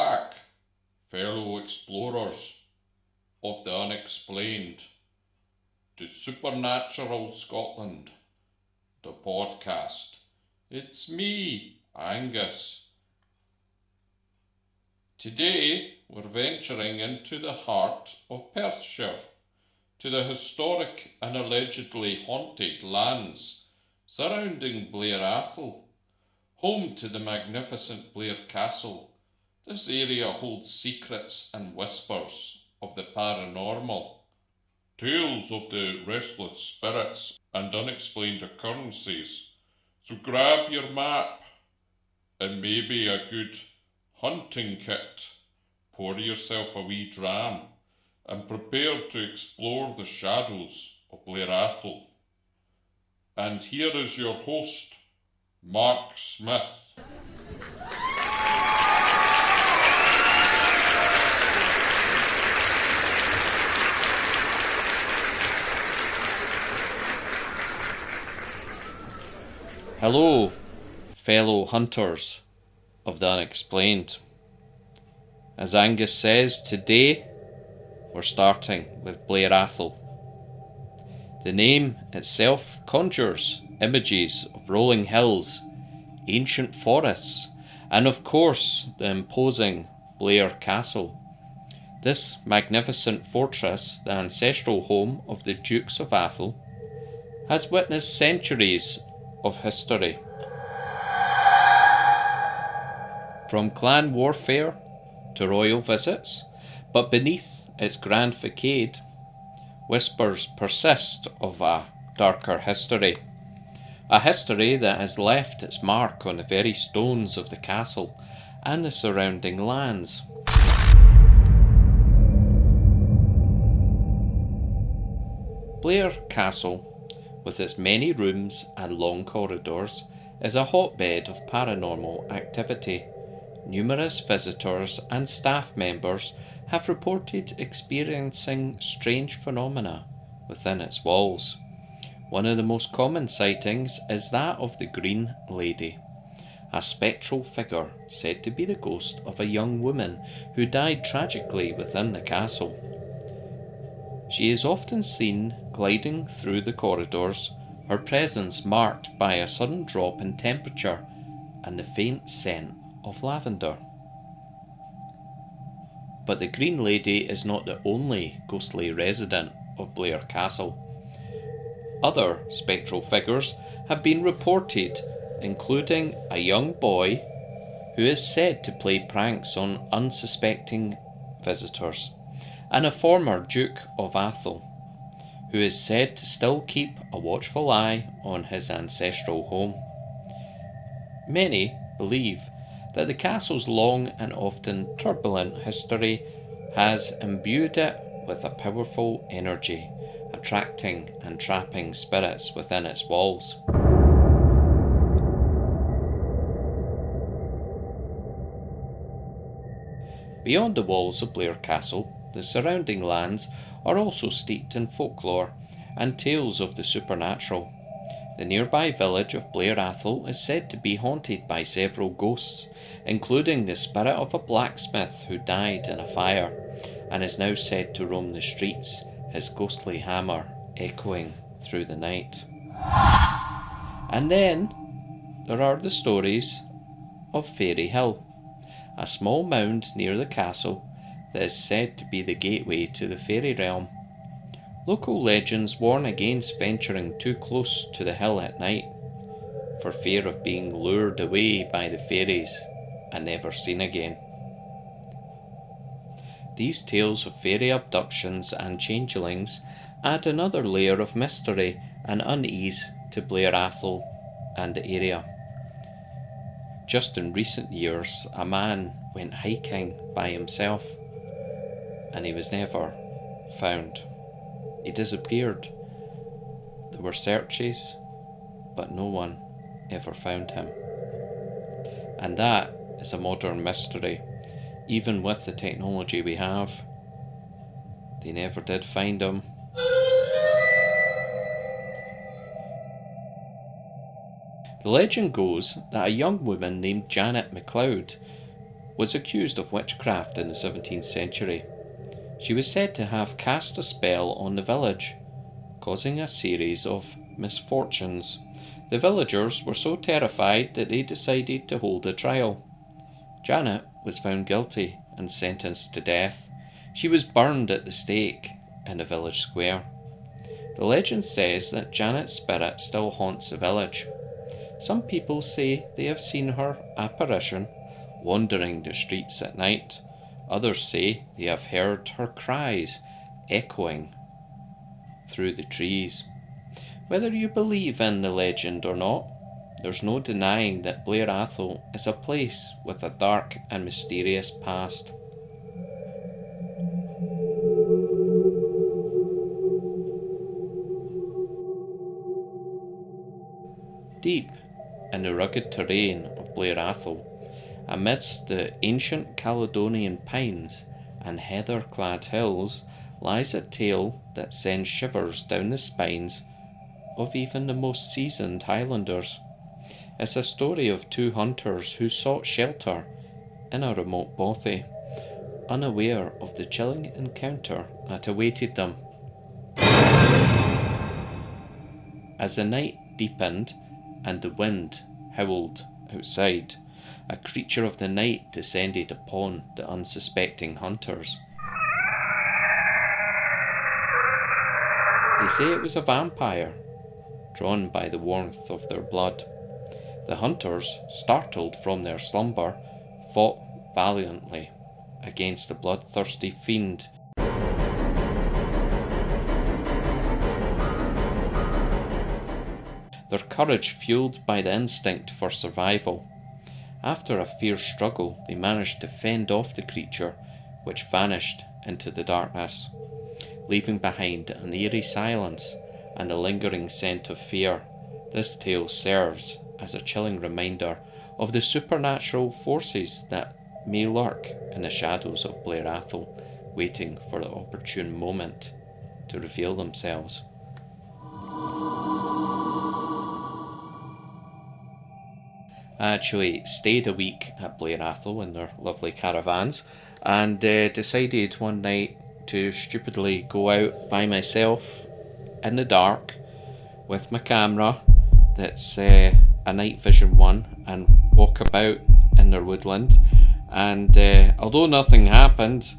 back, fellow explorers of the unexplained, to Supernatural Scotland, the podcast. It's me, Angus. Today we're venturing into the heart of Perthshire, to the historic and allegedly haunted lands surrounding Blair Atholl. Home to the magnificent Blair Castle, this area holds secrets and whispers of the paranormal, tales of the restless spirits and unexplained occurrences. So grab your map and maybe a good hunting kit, pour yourself a wee dram, and prepare to explore the shadows of Blair Atholl. And here is your host, Mark Smith. Hello, fellow hunters of the unexplained. As Angus says, today we're starting with Blair Atholl. The name itself conjures images of rolling hills, ancient forests, and of course the imposing Blair Castle. This magnificent fortress, the ancestral home of the Dukes of Atholl, has witnessed centuries of history. From clan warfare to royal visits, but beneath its grand facade, whispers persist of a darker history. A history that has left its mark on the very stones of the castle and the surrounding lands. Blair Castle, with its many rooms and long corridors, is a hotbed of paranormal activity. Numerous visitors and staff members have reported experiencing strange phenomena within its walls. One of the most common sightings is that of the Green Lady, a spectral figure said to be the ghost of a young woman who died tragically within the castle. She is often seen gliding through the corridors, her presence marked by a sudden drop in temperature and the faint scent of lavender. But the Green Lady is not the only ghostly resident of Blair Castle. Other spectral figures have been reported, including a young boy who is said to play pranks on unsuspecting visitors, and a former Duke of Atholl, who is said to still keep a watchful eye on his ancestral home. Many believe that the castle's long and often turbulent history has imbued it with a powerful energy, attracting and trapping spirits within its walls. Beyond the walls of Blair Castle, the surrounding lands are also steeped in folklore and tales of the supernatural. The nearby village of Blair Atholl is said to be haunted by several ghosts, including the spirit of a blacksmith who died in a fire and is now said to roam the streets, his ghostly hammer echoing through the night. And then there are the stories of Fairy Hill, a small mound near the castle that is said to be the gateway to the fairy realm. Local legends warn against venturing too close to the hill at night, for fear of being lured away by the fairies and never seen again. These tales of fairy abductions and changelings add another layer of mystery and unease to Blair Atholl and the area. Just in recent years, a man went hiking by himself and he was never found. He disappeared. There were searches, but no one ever found him. And that is a modern mystery. Even with the technology we have, they never did find him. The legend goes that a young woman named Janet MacLeod, was accused of witchcraft in the 17th century. She was said to have cast a spell on the village, causing a series of misfortunes. The villagers were so terrified that they decided to hold a trial. Janet was found guilty and sentenced to death. She was burned at the stake in the village square. The legend says that Janet's spirit still haunts the village. Some people say they have seen her apparition wandering the streets at night. Others say they have heard her cries echoing through the trees. Whether you believe in the legend or not, there's no denying that Blair Atholl is a place with a dark and mysterious past. Deep in the rugged terrain of Blair Atholl, amidst the ancient Caledonian pines and heather-clad hills, lies a tale that sends shivers down the spines of even the most seasoned Highlanders. It's a story of two hunters who sought shelter in a remote bothy, unaware of the chilling encounter that awaited them. As the night deepened and the wind howled outside, a creature of the night descended upon the unsuspecting hunters. They say it was a vampire, drawn by the warmth of their blood. The hunters, startled from their slumber, fought valiantly against the bloodthirsty fiend. Their courage fueled by the instinct for survival. After a fierce struggle, they managed to fend off the creature, which vanished into the darkness, leaving behind an eerie silence and a lingering scent of fear. This tale serves as a chilling reminder of the supernatural forces that may lurk in the shadows of Blair Atholl, waiting for the opportune moment to reveal themselves. I actually stayed a week at Blair Atholl in their lovely caravans, and decided one night to stupidly go out by myself in the dark with my camera that's a night vision one, and walk about in their woodland. And although nothing happened,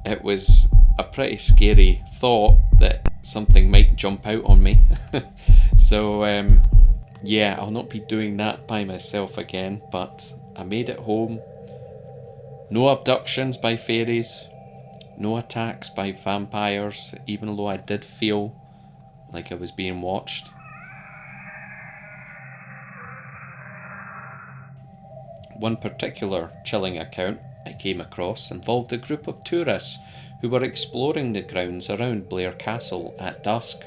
it was a pretty scary thought that something might jump out on me. So yeah, I'll not be doing that by myself again, but I made it home. No abductions by fairies, no attacks by vampires, even though I did feel like I was being watched. One particular chilling account I came across involved a group of tourists who were exploring the grounds around Blair Castle at dusk.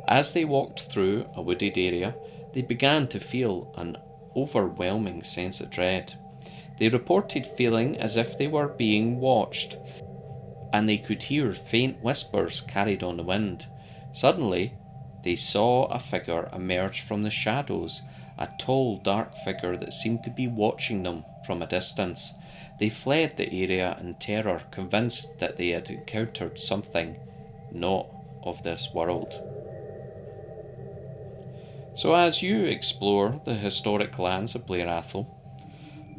As they walked through a wooded area, they began to feel an overwhelming sense of dread. They reported feeling as if they were being watched, and they could hear faint whispers carried on the wind. Suddenly, they saw a figure emerge from the shadows, a tall, dark figure that seemed to be watching them from a distance. They fled the area in terror, convinced that they had encountered something not of this world. So as you explore the historic lands of Blair Atholl,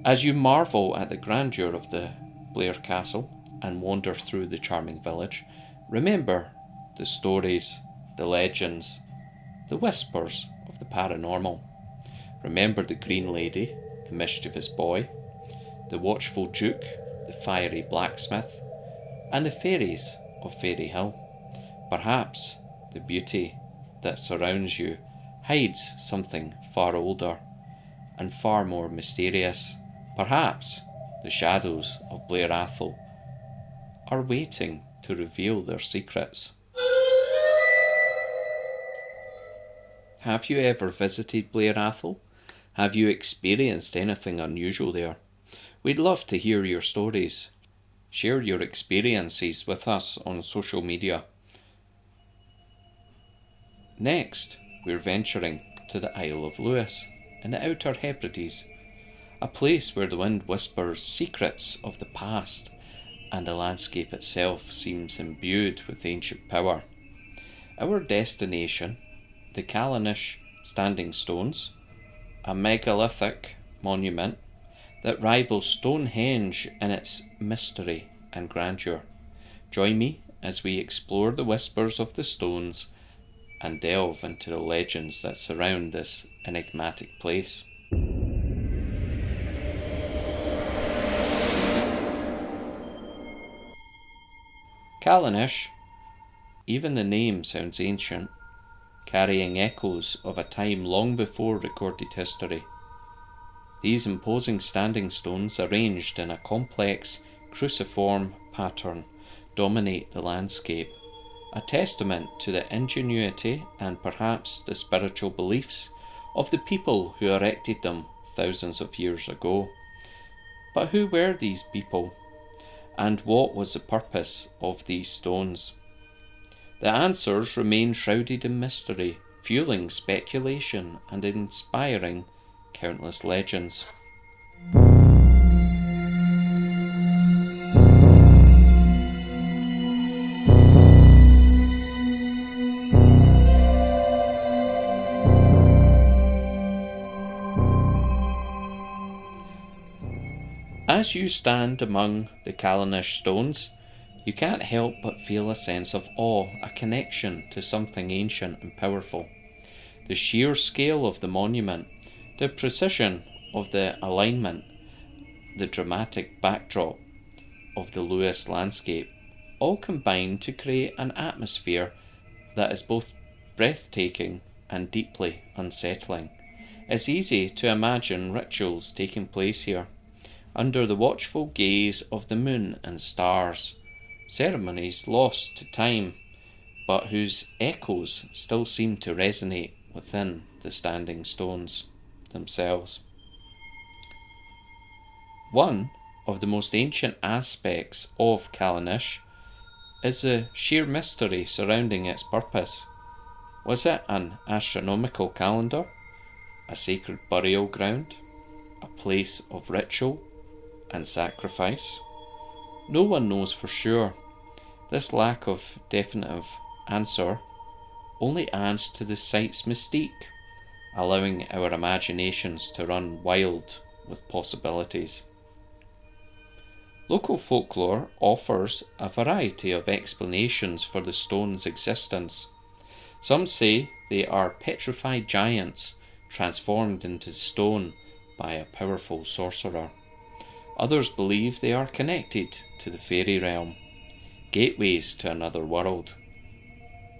as you marvel at the grandeur of the Blair Castle and wander through the charming village, remember the stories, the legends, the whispers of the paranormal. Remember the Green Lady, the mischievous boy, the watchful Duke, the fiery blacksmith, and the fairies of Fairy Hill. Perhaps the beauty that surrounds you hides something far older and far more mysterious. Perhaps the shadows of Blair Atholl are waiting to reveal their secrets. Have you ever visited Blair Atholl? Have you experienced anything unusual there? We'd love to hear your stories. Share your experiences with us on social media. Next, we're venturing to the Isle of Lewis in the Outer Hebrides, a place where the wind whispers secrets of the past and the landscape itself seems imbued with ancient power. Our destination, the Callanish Standing Stones, a megalithic monument that rivals Stonehenge in its mystery and grandeur. Join me as we explore the whispers of the stones and delve into the legends that surround this enigmatic place. Callanish, even the name sounds ancient, carrying echoes of a time long before recorded history. These imposing standing stones, arranged in a complex cruciform pattern, dominate the landscape, a testament to the ingenuity and perhaps the spiritual beliefs of the people who erected them thousands of years ago. But who were these people? And what was the purpose of these stones? The answers remain shrouded in mystery, fueling speculation and inspiring countless legends. As you stand among the Callanish stones, you can't help but feel a sense of awe, a connection to something ancient and powerful. The sheer scale of the monument, the precision of the alignment, the dramatic backdrop of the Lewis landscape, all combine to create an atmosphere that is both breathtaking and deeply unsettling. It's easy to imagine rituals taking place here, under the watchful gaze of the moon and stars, ceremonies lost to time, but whose echoes still seem to resonate within the standing stones themselves. One of the most ancient aspects of Callanish is the sheer mystery surrounding its purpose. Was it an astronomical calendar, a sacred burial ground, a place of ritual and sacrifice? No one knows for sure. This lack of definitive answer only adds to the site's mystique, allowing our imaginations to run wild with possibilities. Local folklore offers a variety of explanations for the stone's existence. Some say they are petrified giants transformed into stone by a powerful sorcerer. Others believe they are connected to the fairy realm, gateways to another world.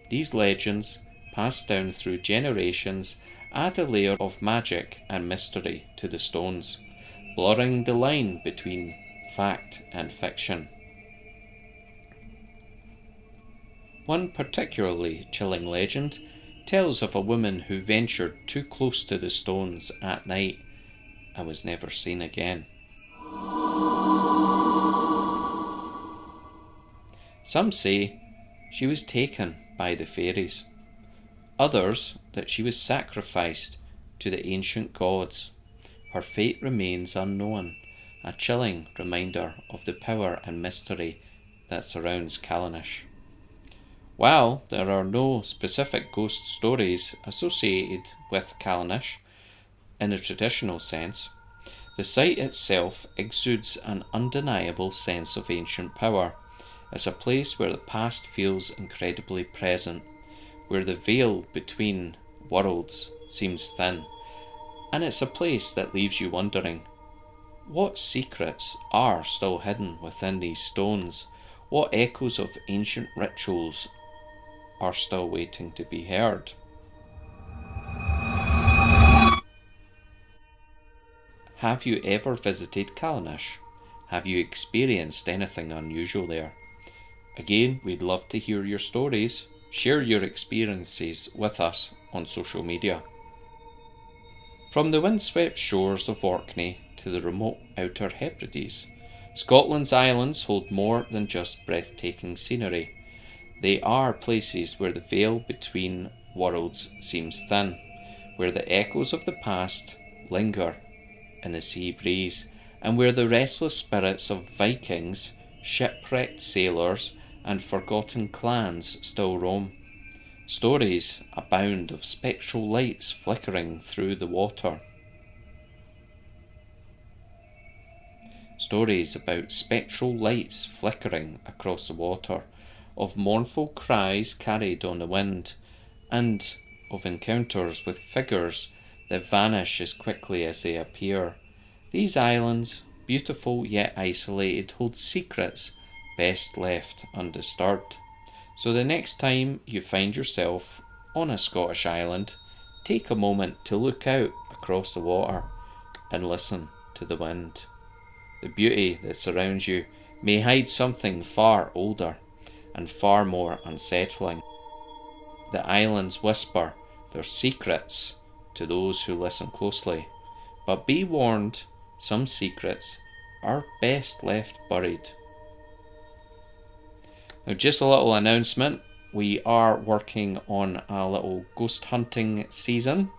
These legends, passed down through generations, add a layer of magic and mystery to the stones, blurring the line between fact and fiction. One particularly chilling legend tells of a woman who ventured too close to the stones at night and was never seen again. Some say she was taken by the fairies, others that she was sacrificed to the ancient gods. Her fate remains unknown, a chilling reminder of the power and mystery that surrounds Callanish. While there are no specific ghost stories associated with Callanish in the traditional sense, the site itself exudes an undeniable sense of ancient power. It's a place where the past feels incredibly present, where the veil between worlds seems thin, and it's a place that leaves you wondering, what secrets are still hidden within these stones? What echoes of ancient rituals are still waiting to be heard? Have you ever visited Callanish? Have you experienced anything unusual there? Again, we'd love to hear your stories. Share your experiences with us on social media. From the windswept shores of Orkney to the remote Outer Hebrides, Scotland's islands hold more than just breathtaking scenery. They are places where the veil between worlds seems thin, where the echoes of the past linger in the sea breeze, and where the restless spirits of Vikings, shipwrecked sailors, and forgotten clans still roam. Stories abound of spectral lights flickering through the water. Stories about spectral lights flickering across the water, of mournful cries carried on the wind, and of encounters with figures that vanish as quickly as they appear. These islands, beautiful yet isolated, hold secrets best left undisturbed. So the next time you find yourself on a Scottish island, take a moment to look out across the water and listen to the wind. The beauty that surrounds you may hide something far older and far more unsettling. The islands whisper their secrets to those who listen closely, but be warned, some secrets are best left buried. Now, just a little announcement. We are working on a little ghost hunting season.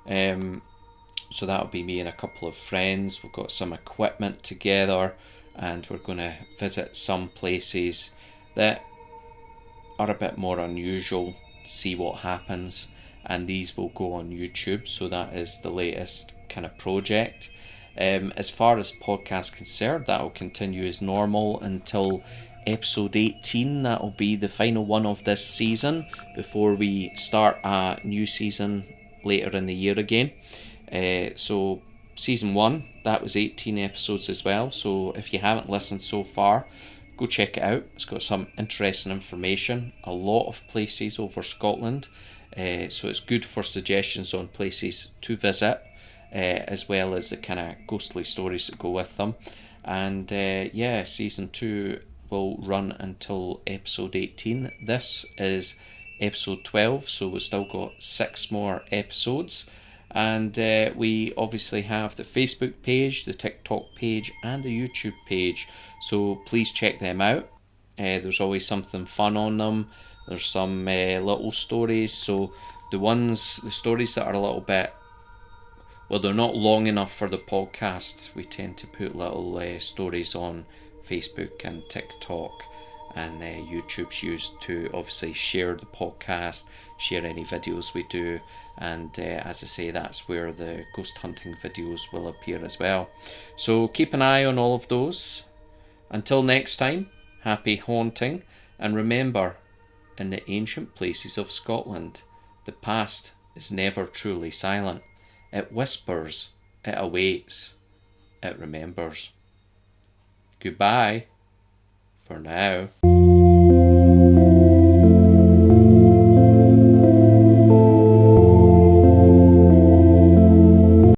So that'll be me and a couple of friends. We've got some equipment together, and we're going to visit some places that are a bit more unusual, see what happens, and these will go on YouTube. So that is the latest kind of project. As far as podcast concerned, that will continue as normal until episode 18. That will be the final one of this season before we start a new season later in the year again. So season 1, that was 18 episodes as well. So if you haven't listened so far, go check it out. It's got some interesting information, a lot of places over Scotland. So it's good for suggestions on places to visit, as well as the kind of ghostly stories that go with them. And yeah, season 2 will run until episode 18. This is episode 12, so we've still got 6 more episodes. And we obviously have the Facebook page, the TikTok page, and the YouTube page. So please check them out. There's always something fun on them. There's some little stories. So the stories that are a little bit, well, they're not long enough for the podcasts, we tend to put little stories on Facebook and TikTok, and YouTube's used to obviously share the podcast, share any videos we do, and as I say, that's where the ghost hunting videos will appear as well. So keep an eye on all of those. Until next time, happy haunting, and remember, in the ancient places of Scotland, the past is never truly silent. It whispers, it awaits, it remembers. Goodbye for now.